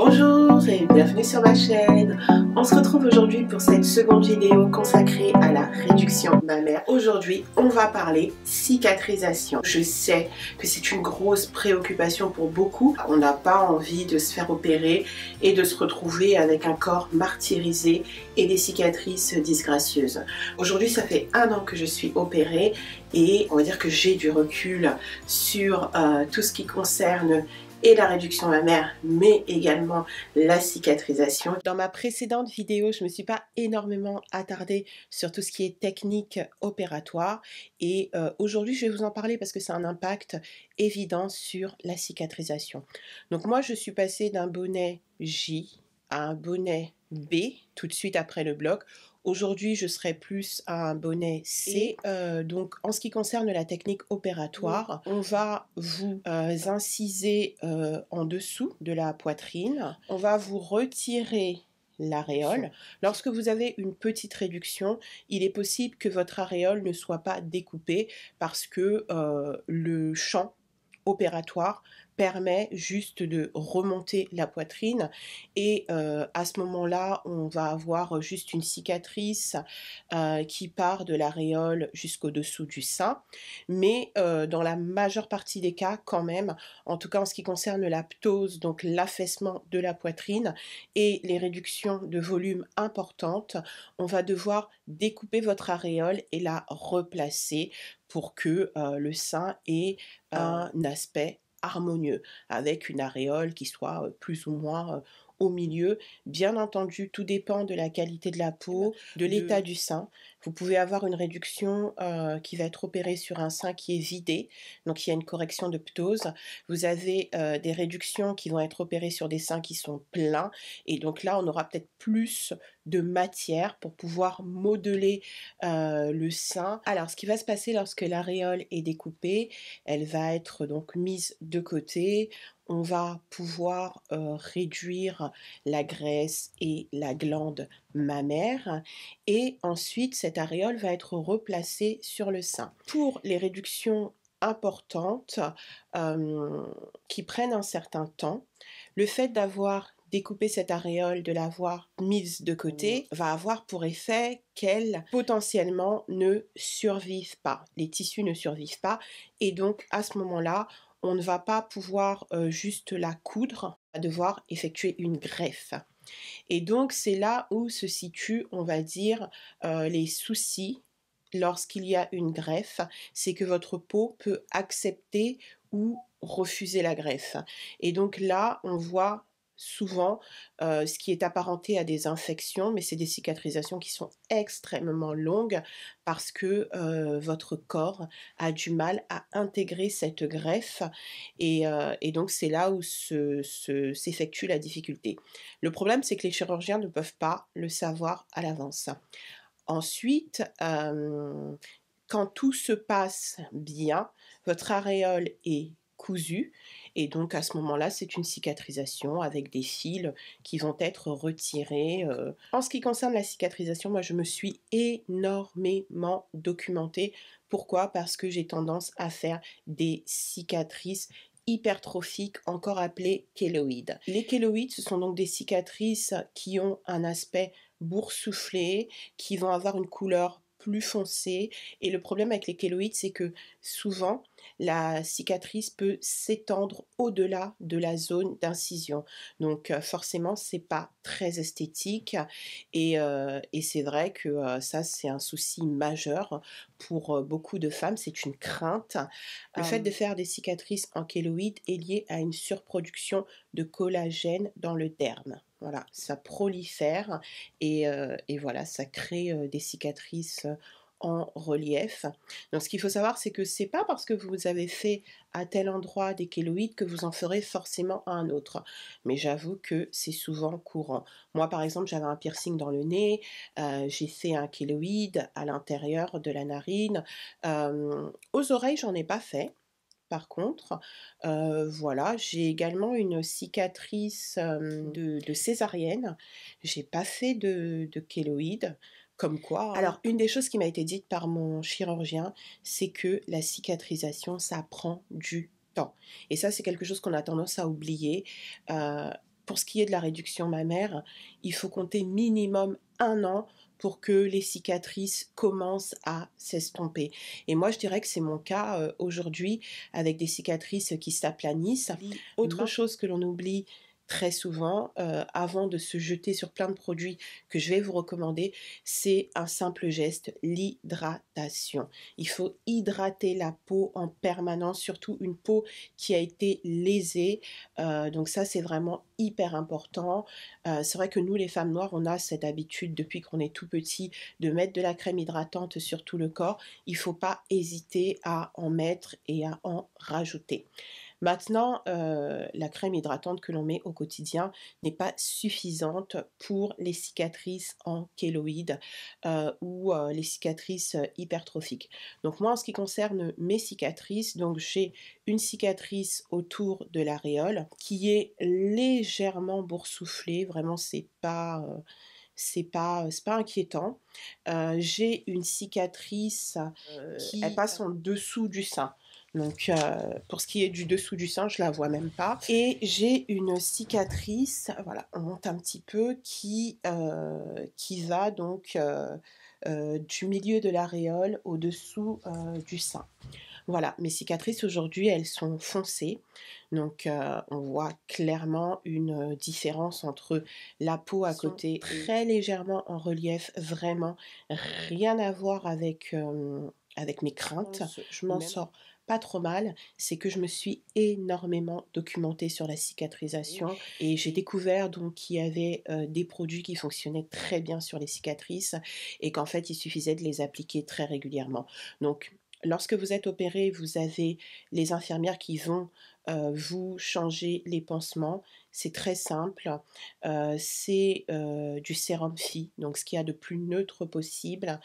Bonjour et bienvenue sur ma chaîne. On se retrouve aujourd'hui pour cette seconde vidéo consacrée à la réduction mammaire. Aujourd'hui, on va parler cicatrisation. Je sais que c'est une grosse préoccupation pour beaucoup. On n'a pas envie de se faire opérer et de se retrouver avec un corps martyrisé et des cicatrices disgracieuses. Aujourd'hui, ça fait 1 an que je suis opérée et on va dire que j'ai du recul sur tout ce qui concerne et la réduction mammaire, mais également la cicatrisation. Dans ma précédente vidéo, je ne me suis pas énormément attardée sur tout ce qui est technique opératoire et aujourd'hui je vais vous en parler parce que c'est un impact évident sur la cicatrisation. Donc moi je suis passée d'un bonnet J à un bonnet B tout de suite après le bloc. Aujourd'hui, je serai plus à un bonnet C. Donc, en ce qui concerne la technique opératoire, on va vous inciser en dessous de la poitrine. On va vous retirer l'aréole. Lorsque vous avez une petite réduction, il est possible que votre aréole ne soit pas découpée parce que le champ opératoire permet juste de remonter la poitrine et à ce moment-là, on va avoir juste une cicatrice qui part de l'aréole jusqu'au dessous du sein. Mais dans la majeure partie des cas, quand même, en tout cas en ce qui concerne la ptose, donc l'affaissement de la poitrine et les réductions de volume importantes, on va devoir découper votre aréole et la replacer pour que le sein ait un aspect harmonieux, avec une aréole qui soit plus ou moins au milieu. Bien entendu, tout dépend de la qualité de la peau, de l'état du sein. Vous pouvez avoir une réduction qui va être opérée sur un sein qui est vidé, donc il y a une correction de ptose. Vous avez des réductions qui vont être opérées sur des seins qui sont pleins, et donc là, on aura peut-être plus de matière pour pouvoir modeler le sein. Alors, ce qui va se passer lorsque l'aréole est découpée, elle va être donc mise de côté. On va pouvoir réduire la graisse et la glande mammaire et ensuite cette aréole va être replacée sur le sein. Pour les réductions importantes qui prennent un certain temps, le fait d'avoir découpé cette aréole, de l'avoir mise de côté, va avoir pour effet qu'elle potentiellement ne survive pas. Les tissus ne survivent pas et donc à ce moment-là, on ne va pas pouvoir juste la coudre, on va devoir effectuer une greffe. Et donc c'est là où se situent, on va dire, les soucis lorsqu'il y a une greffe, c'est que votre peau peut accepter ou refuser la greffe. Et donc là, on voit souvent ce qui est apparenté à des infections, mais c'est des cicatrisations qui sont extrêmement longues parce que votre corps a du mal à intégrer cette greffe et donc c'est là où s'effectue la difficulté. Le problème, c'est que les chirurgiens ne peuvent pas le savoir à l'avance. Ensuite, quand tout se passe bien, votre aréole est cousue et donc à ce moment-là, c'est une cicatrisation avec des fils qui vont être retirés. En ce qui concerne la cicatrisation, moi je me suis énormément documentée. Pourquoi? Parce que j'ai tendance à faire des cicatrices hypertrophiques, encore appelées kéloïdes. Les kéloïdes, ce sont donc des cicatrices qui ont un aspect boursouflé, qui vont avoir une couleur plus foncée. Et le problème avec les kéloïdes, c'est que souvent, la cicatrice peut s'étendre au-delà de la zone d'incision. Donc forcément, c'est pas très esthétique et c'est vrai que ça, c'est un souci majeur pour beaucoup de femmes, c'est une crainte. Le fait de faire des cicatrices en kéloïdes est lié à une surproduction de collagène dans le derme. Voilà, ça prolifère et voilà, ça crée des cicatrices en relief. Donc ce qu'il faut savoir, c'est que c'est pas parce que vous avez fait à tel endroit des kéloïdes que vous en ferez forcément à un autre. Mais j'avoue que c'est souvent courant. Moi par exemple, j'avais un piercing dans le nez, j'ai fait un kéloïde à l'intérieur de la narine. Aux oreilles, j'en ai pas fait. Par contre, voilà, j'ai également une cicatrice de césarienne. J'ai pas fait de kéloïde, comme quoi. Alors, une des choses qui m'a été dite par mon chirurgien, c'est que la cicatrisation, ça prend du temps. Et ça, c'est quelque chose qu'on a tendance à oublier. pour ce qui est de la réduction mammaire, il faut compter minimum 1 an pour que les cicatrices commencent à s'estomper. Et moi, je dirais que c'est mon cas aujourd'hui, avec des cicatrices qui s'aplanissent. Autre chose que l'on oublie très souvent, avant de se jeter sur plein de produits que je vais vous recommander, c'est un simple geste, l'hydratation. Il faut hydrater la peau en permanence, surtout une peau qui a été lésée. Donc ça, c'est vraiment hyper important. C'est vrai que nous, les femmes noires, on a cette habitude, depuis qu'on est tout petit, de mettre de la crème hydratante sur tout le corps. Il ne faut pas hésiter à en mettre et à en rajouter. Maintenant, la crème hydratante que l'on met au quotidien n'est pas suffisante pour les cicatrices en kéloïdes ou les cicatrices hypertrophiques. Donc moi, en ce qui concerne mes cicatrices, donc j'ai une cicatrice autour de l'aréole qui est légèrement boursouflée. Vraiment, c'est pas inquiétant. J'ai une cicatrice qui elle passe en dessous du sein. Donc pour ce qui est du dessous du sein, je la vois même pas. Et j'ai une cicatrice, voilà, on monte un petit peu, qui va donc du milieu de l'aréole au-dessous du sein. Voilà, mes cicatrices aujourd'hui, elles sont foncées. Donc on voit clairement une différence entre la peau à côté, très légèrement en relief, vraiment rien à voir avec mes craintes. Je m'en sors pas trop mal, c'est que je me suis énormément documentée sur la cicatrisation et j'ai découvert donc qu'il y avait des produits qui fonctionnaient très bien sur les cicatrices et qu'en fait il suffisait de les appliquer très régulièrement. Donc lorsque vous êtes opéré, vous avez les infirmières qui vont vous changer les pansements. C'est très simple. C'est du sérum Phi, donc ce qu'il y a de plus neutre possible.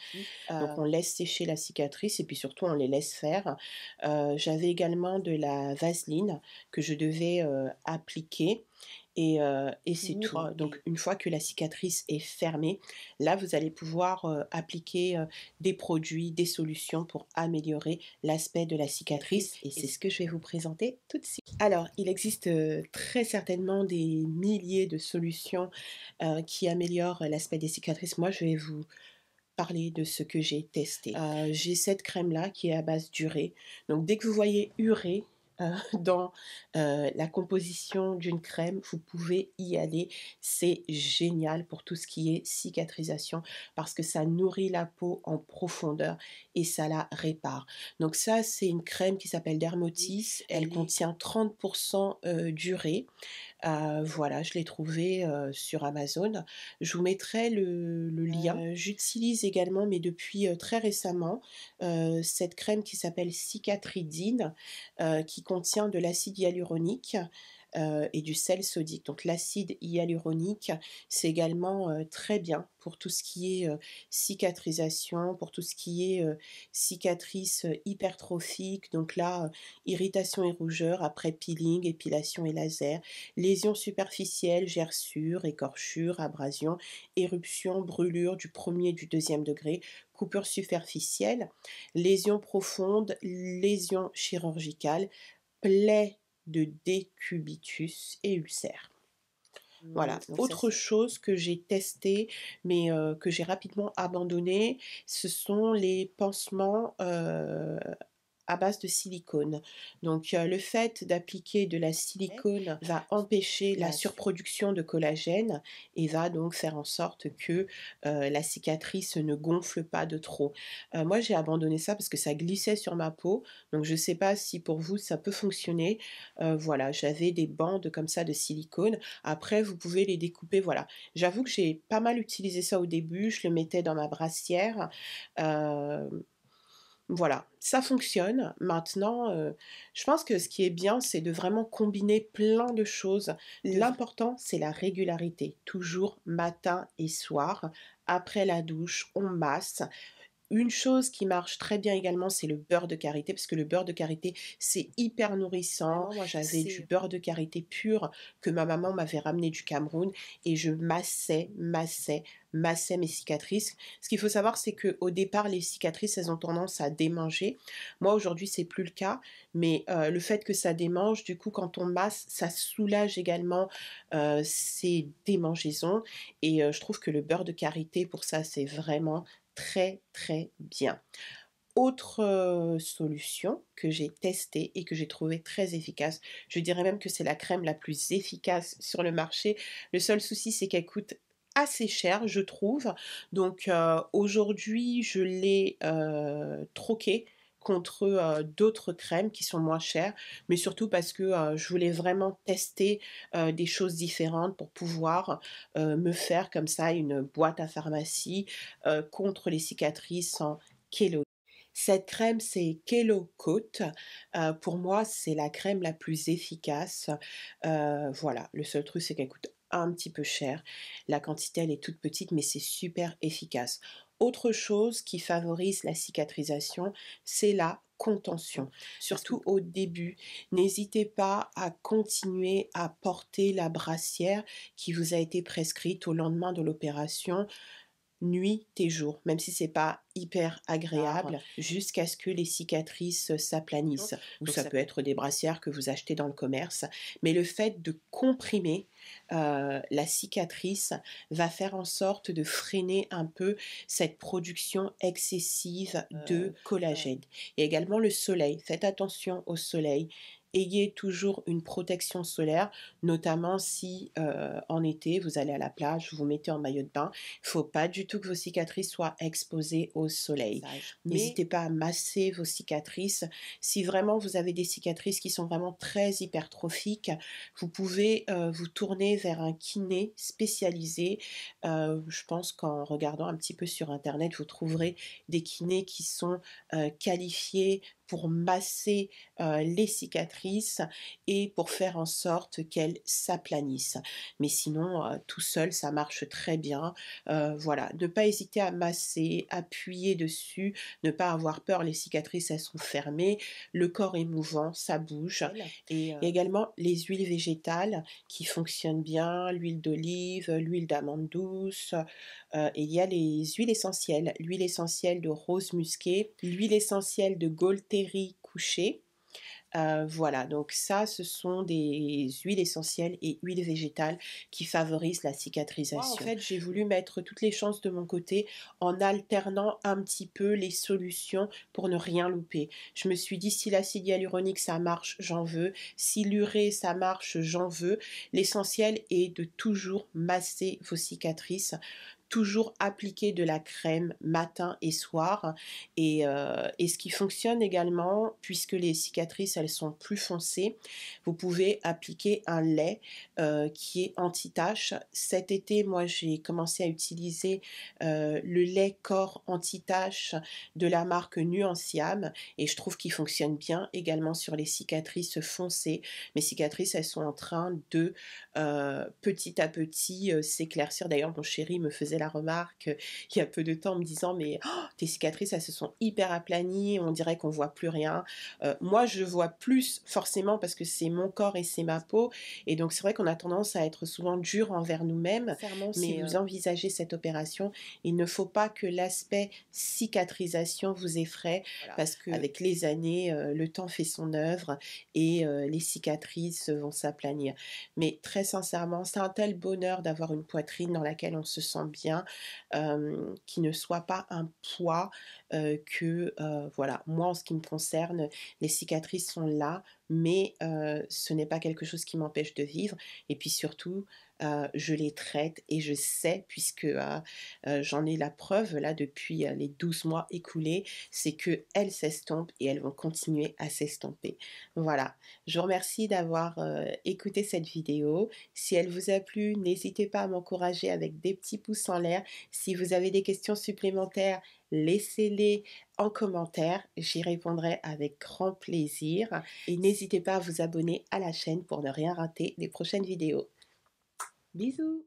Donc on laisse sécher la cicatrice et puis surtout on les laisse faire. J'avais également de la vaseline que je devais appliquer. Et c'est tout. Donc une fois que la cicatrice est fermée, là vous allez pouvoir appliquer des produits, des solutions pour améliorer l'aspect de la cicatrice. Et c'est ce que je vais vous présenter tout de suite. Alors, il existe très certainement des milliers de solutions qui améliorent l'aspect des cicatrices. Moi, je vais vous parler de ce que j'ai testé. J'ai cette crème-là qui est à base d'urée. Donc dès que vous voyez urée dans la composition d'une crème, vous pouvez y aller. C'est génial pour tout ce qui est cicatrisation parce que ça nourrit la peau en profondeur et ça la répare. Donc ça, c'est une crème qui s'appelle Dermotis. Elle contient 30% d'urée. Voilà, je l'ai trouvée sur Amazon. Je vous mettrai le lien. J'utilise également, mais depuis très récemment, cette crème qui s'appelle Cicatridine, qui contient de l'acide hyaluronique et du sel sodique. Donc l'acide hyaluronique, c'est également très bien pour tout ce qui est cicatrisation, pour tout ce qui est cicatrice hypertrophique. Donc là, irritation et rougeur après peeling, épilation et laser, lésions superficielles, gerçures, écorchures, abrasions, éruptions, brûlures du premier et du deuxième degré, coupures superficielles, lésions profondes, lésions chirurgicales, plaies de décubitus et ulcères. Voilà, autre chose que j'ai testé mais que j'ai rapidement abandonné, ce sont les pansements à base de silicone. Donc le fait d'appliquer de la silicone va empêcher la surproduction de collagène et va donc faire en sorte que la cicatrice ne gonfle pas de trop. Moi j'ai abandonné ça parce que ça glissait sur ma peau, donc je ne sais pas si pour vous ça peut fonctionner. Voilà, j'avais des bandes comme ça de silicone. Après vous pouvez les découper, voilà. J'avoue que j'ai pas mal utilisé ça au début, je le mettais dans ma brassière. Voilà, ça fonctionne. Maintenant, je pense que ce qui est bien, c'est de vraiment combiner plein de choses. L'important, c'est la régularité. Toujours matin et soir. Après la douche, on masse. Une chose qui marche très bien également, c'est le beurre de karité, parce que le beurre de karité, c'est hyper nourrissant. Moi, j'avais du beurre de karité pur que ma maman m'avait ramené du Cameroun et je massais mes cicatrices. Ce qu'il faut savoir, c'est qu'au départ, les cicatrices, elles ont tendance à démanger. Moi, aujourd'hui, c'est plus le cas, mais le fait que ça démange, du coup, quand on masse, ça soulage également ces démangeaisons. Et je trouve que le beurre de karité, pour ça, c'est vraiment très très bien. Autre solution que j'ai testée et que j'ai trouvée très efficace, je dirais même que c'est la crème la plus efficace sur le marché. Le seul souci, c'est qu'elle coûte assez cher, je trouve. Donc aujourd'hui, je l'ai troquée contre d'autres crèmes qui sont moins chères, mais surtout parce que je voulais vraiment tester des choses différentes pour pouvoir me faire comme ça une boîte à pharmacie contre les cicatrices en Kelo. Cette crème, c'est Kelo Coat. Pour moi, c'est la crème la plus efficace. Voilà, le seul truc, c'est qu'elle coûte un petit peu cher. La quantité, elle est toute petite, mais c'est super efficace. Autre chose qui favorise la cicatrisation, c'est la contention. Surtout au début, n'hésitez pas à continuer à porter la brassière qui vous a été prescrite au lendemain de l'opération nuit et jour, même si c'est pas hyper agréable, jusqu'à ce que les cicatrices s'aplanissent. Ou ça peut être des brassières que vous achetez dans le commerce, mais le fait de comprimer la cicatrice va faire en sorte de freiner un peu cette production excessive de collagène. Et également le soleil, faites attention au soleil. Ayez toujours une protection solaire, notamment si en été vous allez à la plage, vous vous mettez en maillot de bain. Il ne faut pas du tout que vos cicatrices soient exposées au soleil. N'hésitez pas à masser vos cicatrices. Si vraiment vous avez des cicatrices qui sont vraiment très hypertrophiques, vous pouvez vous tourner vers un kiné spécialisé. Je pense qu'en regardant un petit peu sur internet, vous trouverez des kinés qui sont qualifiés pour masser les cicatrices et pour faire en sorte qu'elles s'aplanissent. Mais sinon, tout seul, ça marche très bien. Voilà, ne pas hésiter à masser, appuyer dessus, ne pas avoir peur, les cicatrices, elles sont fermées, le corps est mouvant, ça bouge. Et également les huiles végétales qui fonctionnent bien, l'huile d'olive, l'huile d'amande douce, et il y a les huiles essentielles, l'huile essentielle de rose musquée, l'huile essentielle de Gaultérie couchée. Voilà, donc ça, ce sont des huiles essentielles et huiles végétales qui favorisent la cicatrisation. Moi, en fait, j'ai voulu mettre toutes les chances de mon côté en alternant un petit peu les solutions pour ne rien louper. Je me suis dit, si l'acide hyaluronique, ça marche, j'en veux. Si l'urée, ça marche, j'en veux. L'essentiel est de toujours masser vos cicatrices, toujours appliquer de la crème matin et soir. Et ce qui fonctionne également, puisque les cicatrices, elles sont plus foncées, vous pouvez appliquer un lait qui est anti-tache. Cet été, moi, j'ai commencé à utiliser le lait corps anti-tache de la marque Nuanciam et je trouve qu'il fonctionne bien également sur les cicatrices foncées. Mes cicatrices, elles sont en train de petit à petit s'éclaircir. D'ailleurs, mon chéri me faisait la remarque il y a peu de temps en me disant mais oh, tes cicatrices elles se sont hyper aplanies, on dirait qu'on voit plus rien. Moi je vois plus forcément parce que c'est mon corps et c'est ma peau et donc c'est vrai qu'on a tendance à être souvent dur envers nous-mêmes, mais si vous envisagez cette opération, il ne faut pas que l'aspect cicatrisation vous effraie, voilà, parce que avec les années le temps fait son œuvre et les cicatrices vont s'aplanir. Mais très sincèrement, c'est un tel bonheur d'avoir une poitrine dans laquelle on se sent bien, qui ne soit pas un poids, voilà. Moi, en ce qui me concerne, les cicatrices sont là, mais ce n'est pas quelque chose qui m'empêche de vivre. Et puis surtout, je les traite et je sais, puisque j'en ai la preuve là depuis les 12 mois écoulés, c'est qu'elles s'estompent et elles vont continuer à s'estomper. Voilà, je vous remercie d'avoir écouté cette vidéo. Si elle vous a plu, n'hésitez pas à m'encourager avec des petits pouces en l'air. Si vous avez des questions supplémentaires, laissez-les en commentaire, j'y répondrai avec grand plaisir. Et n'hésitez pas à vous abonner à la chaîne pour ne rien rater des prochaines vidéos. Bisous!